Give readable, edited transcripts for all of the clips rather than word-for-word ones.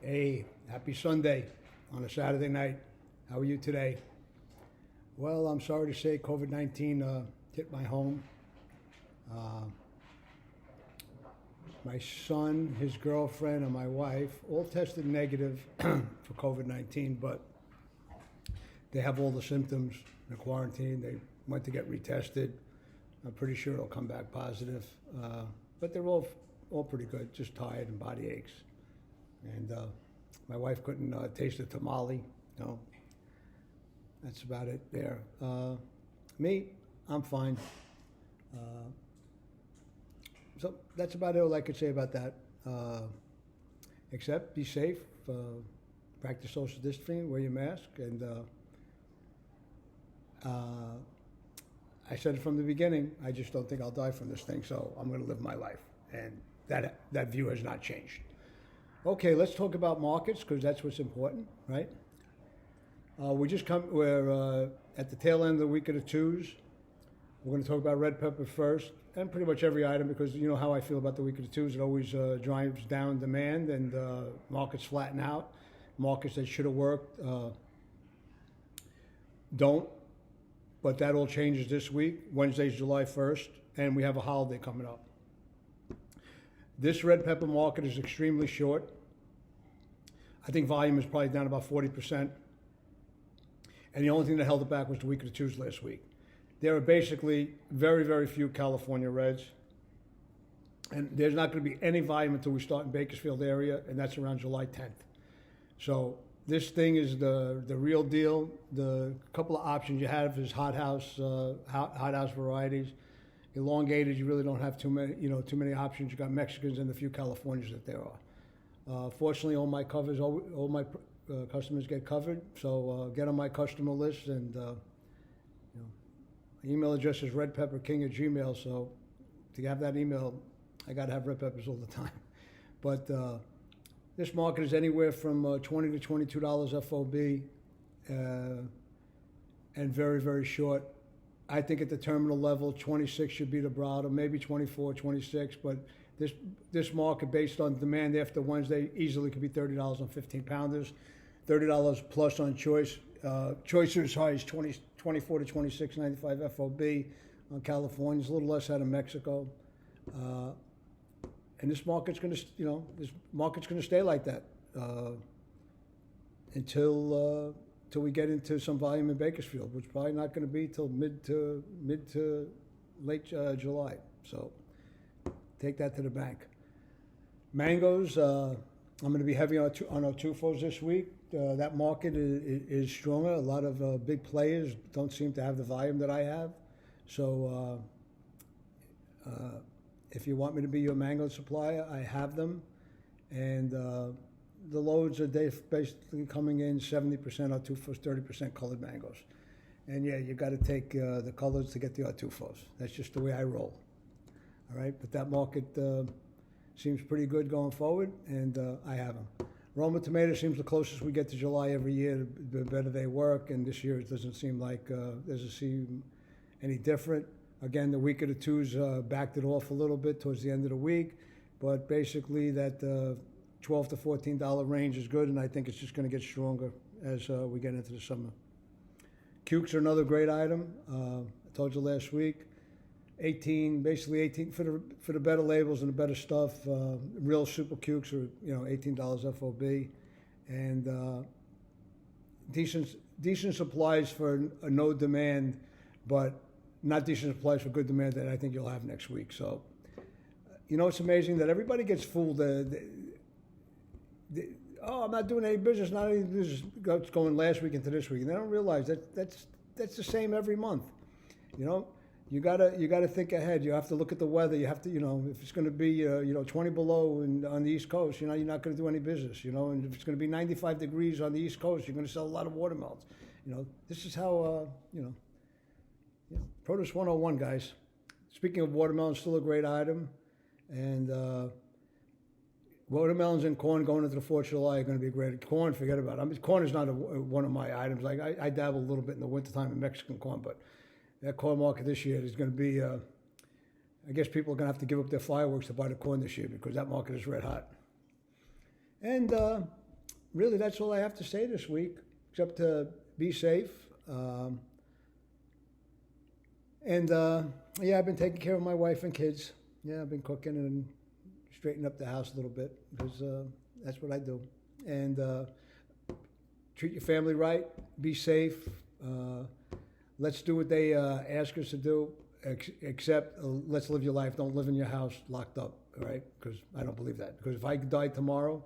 Hey, happy Sunday on a Saturday night. How are you today? Well, I'm sorry to say COVID 19 hit my home. Uh, my son, his girlfriend, and my wife all tested negative for COVID 19, but they have all the symptoms. They're quarantined. They went to get retested. I'm pretty sure it'll come back positive. But they're all pretty good, just tired and body aches. And my wife couldn't taste the tamale. No, that's about it there. Me, I'm fine. Uh, so that's about all I could say about that. Except be safe, practice social distancing, wear your mask, and I said it from the beginning. I just don't think I'll die from this thing, so I'm going to live my life, and that view has not changed. Okay, let's talk about markets because that's what's important, right? We're at the tail end of the week of the twos. We're going to talk about red pepper first, and pretty much every item because you know how I feel about the week of the twos. It always drives down demand, and markets flatten out. Markets that should have worked don't, but that all changes this week. Wednesday's July 1st, and we have a holiday coming up. This red pepper market is extremely short. I think volume is probably down about 40%. And the only thing that held it back was the week of the twos last week. There are basically very, very few California reds. And there's not going to be any volume until we start in Bakersfield area, and that's around July 10th. So this thing is the real deal. The couple of options you have is hot house varieties. Elongated, you really don't have too many options. You got Mexicans and the few Californians that there are. Fortunately, all my customers get covered, so get on my customer list, and my email address is redpepperking@gmail. So to have that email, I got to have red peppers all the time. But this market is anywhere from $20 to $22 FOB, and very, very short. I think at the terminal level, 26 should be the bottom, maybe 24, 26, but this market based on demand after Wednesday easily could be $30 on 15 pounders, $30 plus on choice. Choice are as high as 24 to 26.95 FOB on California. It's a little less out of Mexico. And this market's going to stay like that until we get into some volume in Bakersfield, which is probably not going to be till mid to late July. So take that to the bank. Mangoes, I'm going to be heavy on our tufos this week. That market is stronger. A lot of big players don't seem to have the volume that I have. So if you want me to be your mango supplier, I have them. And the loads are basically coming in 70% Artufos, 30% colored mangoes. And yeah, you got to take the colors to get the Artufos. That's just the way I roll. All right, but that market seems pretty good going forward, and I have them. Roma tomato seems the closest we get to July every year, the better they work, and this year it doesn't seem any different. Again, the week of the twos backed it off a little bit towards the end of the week, but basically that $12 to $14 range is good, and I think it's just going to get stronger as we get into the summer. Cukes are another great item. I told you last week, 18 for the better labels and the better stuff. Real super cukes are $18 FOB, and decent supplies for a no demand, but not decent supplies for good demand that I think you'll have next week. So, it's amazing that everybody gets fooled. I'm not doing any business, not any business. It's going last week into this week, and they don't realize that's the same every month. You gotta think ahead. You have to look at the weather. You have to, if it's going to be 20 below on the East Coast, you're not going to do any business. And if it's going to be 95 degrees on the East Coast, you're going to sell a lot of watermelons. This is how Produce 101, guys. Speaking of watermelon, still a great item, and watermelons and corn going into the 4th of July are going to be great. Corn, forget about it. I mean, corn is not one of my items. Like I dabble a little bit in the wintertime in Mexican corn, but that corn market this year is going to be, I guess people are going to have to give up their fireworks to buy the corn this year because that market is red hot. And really, that's all I have to say this week, except to be safe. Yeah, I've been taking care of my wife and kids. Yeah, I've been cooking and straightening up the house a little bit because that's what I do. And treat your family right. Be safe. Let's do what they ask us to do. Except let's live your life. Don't live in your house locked up. All right? Because I don't believe that. Because if I died tomorrow,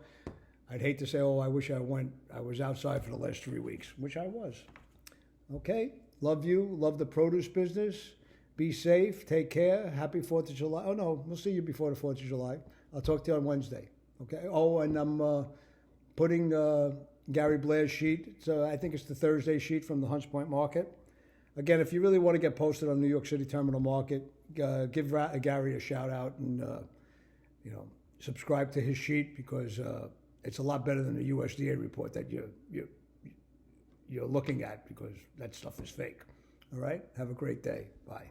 I'd hate to say, "Oh, I wish I was outside for the last 3 weeks," which I was. Okay. Love you. Love the produce business. Be safe. Take care. Happy 4th of July. Oh, no. We'll see you before the 4th of July. I'll talk to you on Wednesday. Okay? Oh, and I'm putting Gary Blair's sheet. So I think it's the Thursday sheet from the Hunts Point Market. Again, if you really want to get posted on New York City Terminal Market, give Gary a shout out and, subscribe to his sheet because it's a lot better than the USDA report that you're looking at because that stuff is fake. All right? Have a great day. Bye.